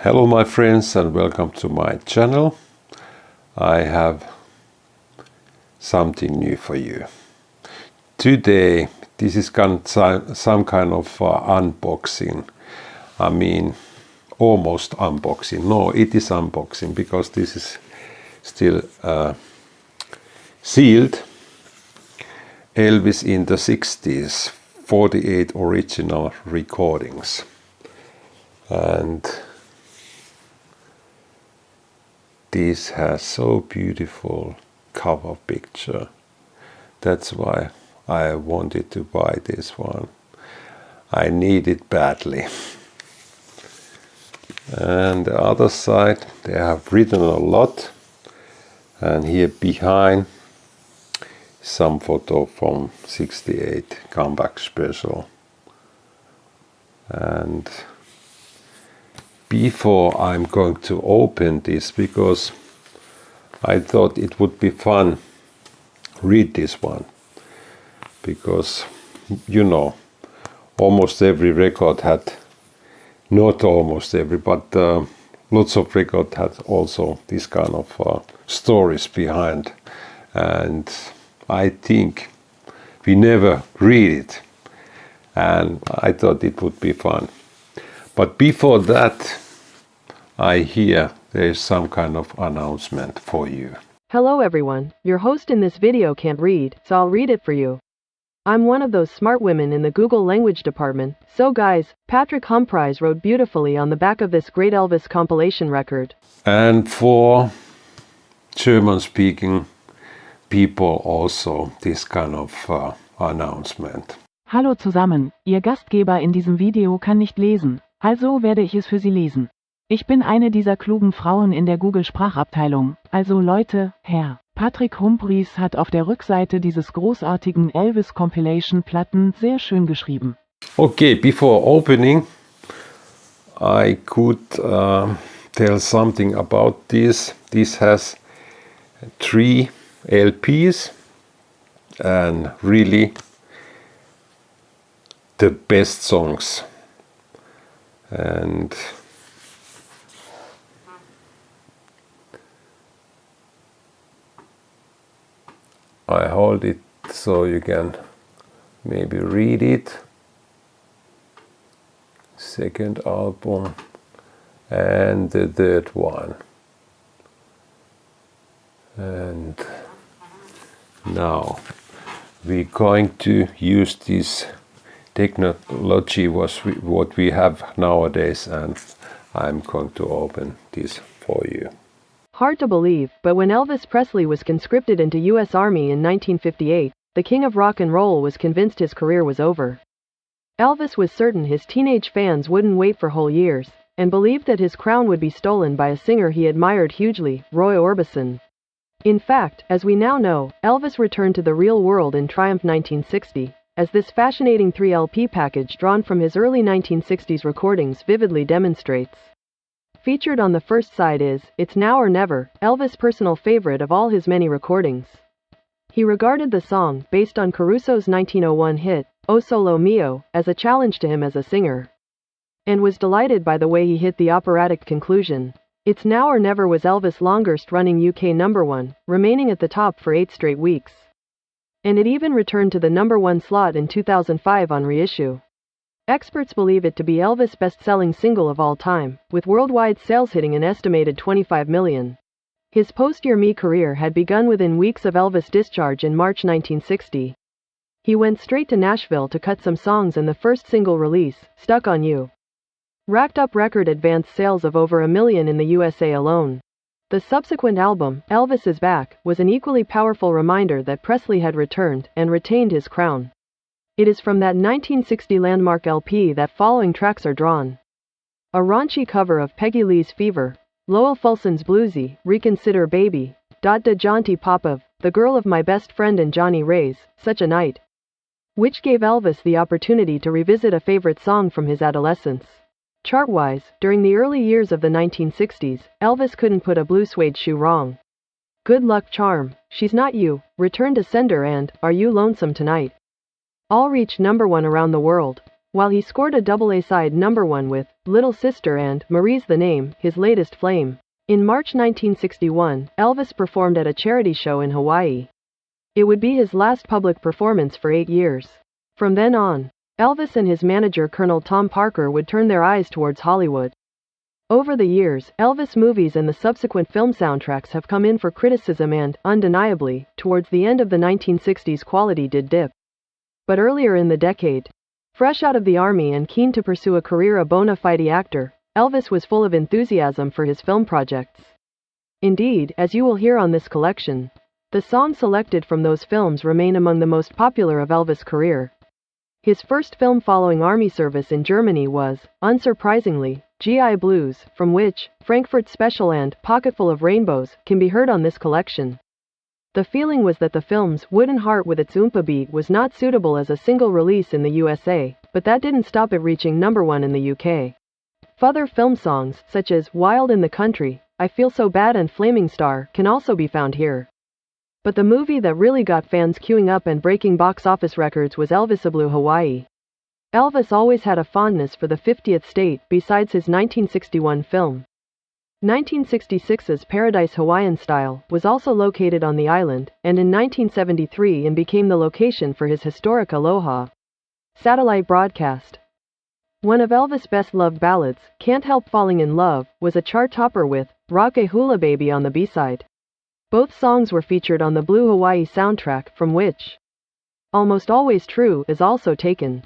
Hello my friends and welcome to my channel. I have something new for you. Today this is some kind of unboxing. I mean almost unboxing. No, it is unboxing because this is still sealed. Elvis in the 60s, 48 original recordings. And this has so beautiful cover picture. That's why I wanted to buy this one. I need it badly. And the other side, they have written a lot. And here behind, some photo from 68 comeback special. And before I'm going to open this, because I thought it would be fun read this one, because you know almost every record had, not almost every, but lots of record had also this kind of stories behind, and I think we never read it, and I thought it would be fun. But before that, I hear there is some kind of announcement for you. Hello everyone, your host in this video can't read, so I'll read it for you. I'm one of those smart women in the Google language department, so guys, Patrick Humphreys wrote beautifully on the back of this great Elvis compilation record. And for German-speaking people also this kind of announcement. Hallo zusammen, Ihr Gastgeber in diesem Video kann nicht lesen, also werde ich es für Sie lesen. Ich bin eine dieser klugen Frauen in der Google-Sprachabteilung, also Leute, Herr Patrick Humphreys hat auf der Rückseite dieses großartigen Elvis Compilation Platten sehr schön geschrieben. Okay, before opening, I could tell something about this. This has 3 LPs and really the best songs. And I hold it so you can maybe read it. Second album and the third one. And now we're going to use this technology what we have nowadays, and I'm going to open this for you. Hard to believe, but when Elvis Presley was conscripted into U.S. Army in 1958, the king of rock and roll was convinced his career was over. Elvis was certain his teenage fans wouldn't wait for whole years, and believed that his crown would be stolen by a singer he admired hugely, Roy Orbison. In fact, as we now know, Elvis returned to the real world in Triumph 1960, as this fascinating 3 LP package drawn from his early 1960s recordings vividly demonstrates. Featured on the first side is It's Now or Never, Elvis' personal favorite of all his many recordings. He regarded the song, based on Caruso's 1901 hit, O Solo Mio, as a challenge to him as a singer, and was delighted by the way he hit the operatic conclusion. It's Now or Never was Elvis' longest-running UK #1, remaining at the top for 8 straight weeks. And it even returned to the #1 slot in 2005 on reissue. Experts believe it to be Elvis' best-selling single of all time, with worldwide sales hitting an estimated 25 million. His post-Year Me career had begun within weeks of Elvis' discharge in March 1960. He went straight to Nashville to cut some songs, and the first single release, Stuck on You, racked up record advance sales of over 1 million in the USA alone. The subsequent album, Elvis Is Back, was an equally powerful reminder that Presley had returned and retained his crown. It is from that 1960 landmark LP that following tracks are drawn. A raunchy cover of Peggy Lee's Fever, Lowell Fulson's Bluesy, Reconsider Baby, Da Jaunty Popov, The Girl of My Best Friend, and Johnny Ray's Such a Night, which gave Elvis the opportunity to revisit a favorite song from his adolescence. Chart-wise, during the early years of the 1960s, Elvis couldn't put a blue suede shoe wrong. Good Luck Charm, She's Not You, Return to Sender, and Are You Lonesome Tonight all reached #1 around the world. while he scored a double A-side #1 with Little Sister and Marie's the Name, his latest flame. In March 1961, Elvis performed at a charity show in Hawaii. It would be his last public performance for 8 years. From then on, Elvis and his manager Colonel Tom Parker would turn their eyes towards Hollywood. Over the years, Elvis movies and the subsequent film soundtracks have come in for criticism and, undeniably, towards the end of the 1960s quality did dip. But earlier in the decade, fresh out of the army and keen to pursue a career a bona fide actor, Elvis was full of enthusiasm for his film projects. Indeed, as you will hear on this collection, the songs selected from those films remain among the most popular of Elvis' career. His first film following army service in Germany was, unsurprisingly, GI Blues, from which Frankfurt Special and Pocketful of Rainbows can be heard on this collection. The feeling was that the film's Wooden Heart with its oompa beat was not suitable as a single release in the USA, but that didn't stop it reaching #1 in the UK. Other film songs, such as Wild in the Country, I Feel So Bad and Flaming Star, can also be found here. But the movie that really got fans queuing up and breaking box office records was Elvis in Hawaii. Elvis always had a fondness for the 50th state besides his 1961 film. 1966's Paradise Hawaiian Style was also located on the island, and in 1973 and became the location for his historic Aloha satellite broadcast. One of Elvis' best-loved ballads, Can't Help Falling in Love, was a chart topper with Rock a Hula Baby on the B-side. Both songs were featured on the Blue Hawaii soundtrack, from which Almost Always True is also taken.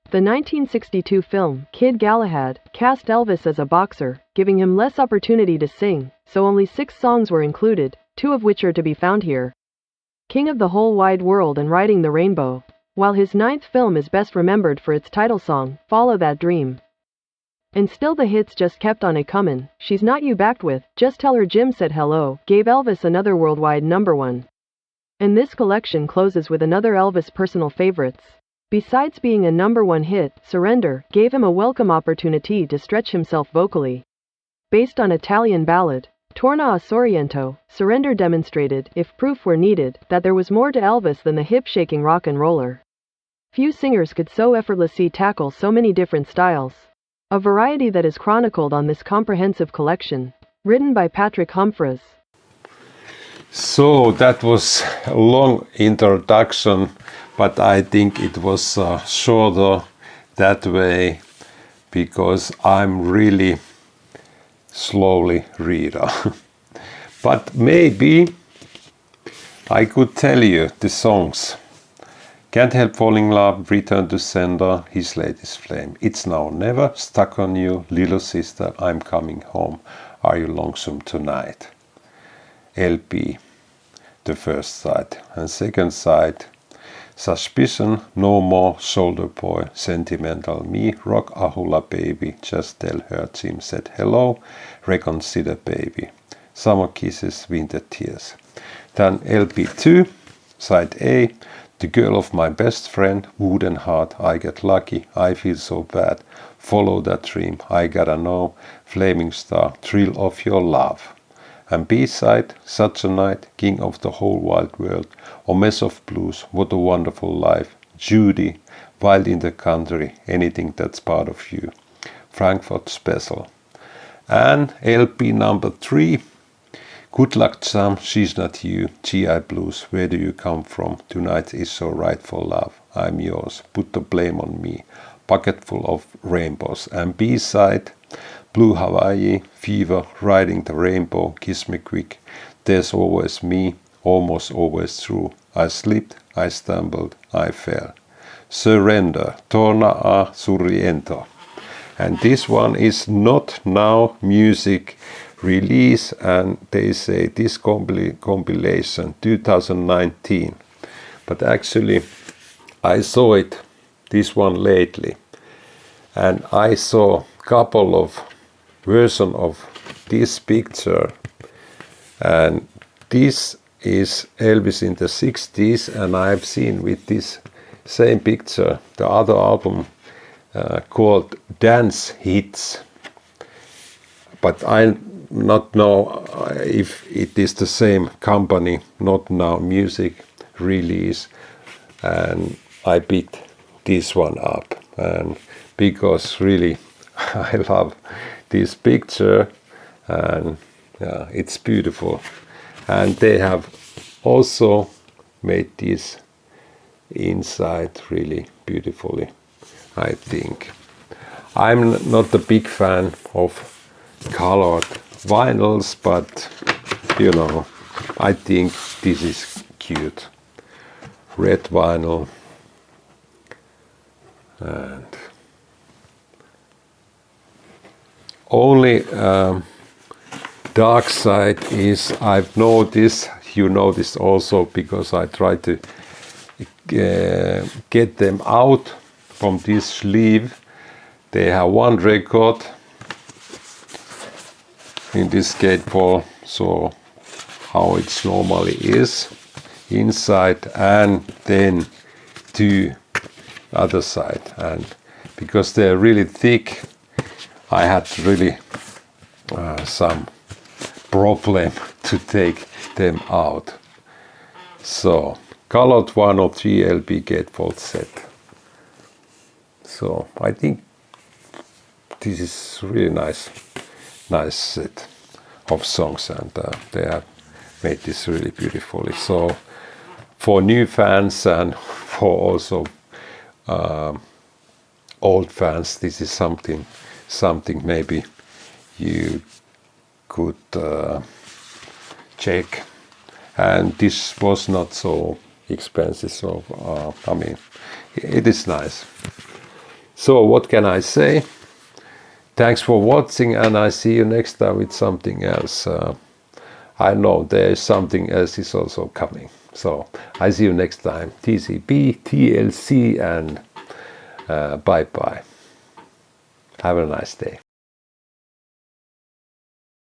The 1962 film, Kid Galahad, cast Elvis as a boxer, giving him less opportunity to sing, so only 6 songs were included, 2 of which are to be found here. King of the Whole Wide World and Riding the Rainbow, while his 9th film is best remembered for its title song, Follow That Dream. And still the hits just kept on a-comin'. She's Not You Backed With, Just Tell Her Jim Said Hello, gave Elvis another worldwide #1. And this collection closes with another Elvis personal favorites. Besides being a #1 hit, Surrender gave him a welcome opportunity to stretch himself vocally. Based on Italian ballad, Torna a Sorrento, Surrender demonstrated, if proof were needed, that there was more to Elvis than the hip-shaking rock and roller. Few singers could so effortlessly tackle so many different styles. A variety that is chronicled on this comprehensive collection, written by Patrick Humphreys. So that was a long introduction, but I think it was shorter that way because I'm really slowly reader. But maybe I could tell you the songs. Can't Help Falling in Love, Return to Sender, His Latest Flame, It's Now or Never, Stuck on You, Little Sister, I'm Coming Home, Are You Lonesome Tonight? LP, the first side. And second side, Suspicion, No More, Shoulder Boy, Sentimental Me, Rock a Hula Baby, Just Tell Her Jim Said Hello, Reconsider Baby, Summer Kisses, Winter Tears. Then LP2, side A, The Girl of My Best Friend, Wooden Heart, I Get Lucky, I Feel So Bad, Follow That Dream, I Gotta Know, Flaming Star, Thrill of Your Love. And B-side, Such a Night, King of the Whole Wide World, or Mess of Blues, What a Wonderful Life, Judy, Wild in the Country, Anything That's Part of You, Frankfurt Special. And LP number 3, Good Luck Charm, She's Not You, GI Blues, Where Do You Come From, Tonight Is So Right for Love, I'm Yours, Put the Blame on Me, Pocketful of Rainbows. And B-side, Blue Hawaii, Fever, Riding the Rainbow, Kiss Me Quick, There's Always Me, Almost Always True, I Slipped, I Stumbled, I Fell, Surrender, Torna a Sorrento. And this one is not now music release, and they say this compilation 2019. But actually I saw it, this one lately, and I saw couple of version of this picture, and this is Elvis in the 60s, and I've seen with this same picture the other album called Dance Hits, but I not know if it is the same company, not now music release, and I picked this one up. and because really I love this picture, and yeah, it's beautiful. And they have also made this inside really beautifully, I think. I'm not a big fan of colored vinyls, but you know, I think this is cute. Red vinyl, and only dark side is, I've noticed, you noticed also, because I try to get them out from this sleeve. They have one record in this gatefold, so how it normally is inside, and then two other side. And because they're really thick, I had really some problem to take them out. So colored 103 LP gatefold set. So I think this is really nice set of songs, and they have made this really beautifully. So for new fans and for also old fans, this is something maybe you could check. And this was not so expensive, so I mean, it is nice. So what can I say? Thanks for watching, and I see you next time with something else. I know there is something else is also coming. So I see you next time. TCB, TLC, and bye bye. Have a nice day.